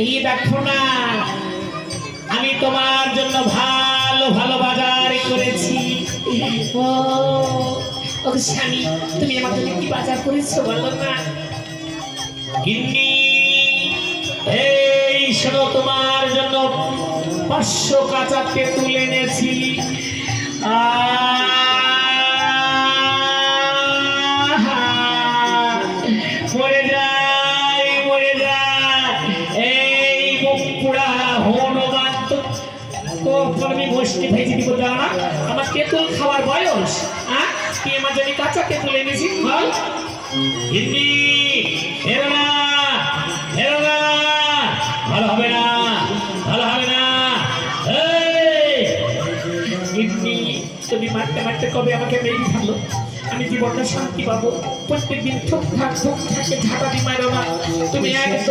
এই দেখো না, আমি তোমার জন্য ভালো ভালো বাজার করেছি। ও ওকে স্বামী, তুমি আমার জন্য কি বাজার করেছো বলো না? গিন্নি, এই শোনো, তোমার জন্য 500 কাঁচা তেঁতুল এনেছি। মরে যায়, মরে যায় এই বুকুড়া হনুমান। তো আমি গোষ্ঠী ভেজে দিব জানো না? আমার তেঁতুল খাওয়ার বয়স। হ্যাঁ, তুই আমার জন্য কাঁচা তেঁতুল এনেছিস বল? হিন্দি হেরো না, হেরো না, ভালো হবে না, ভালো হবে না। হিন্দি, তুমি মারতে মারতে কবে আমাকে মেরে ফেলো? আমি জীবনটা শান্তি পাবো। প্রত্যেকদিন ঠুকঠাক ঠুকঠাকে ঝাঁটা দি মারো না। তুমি একদম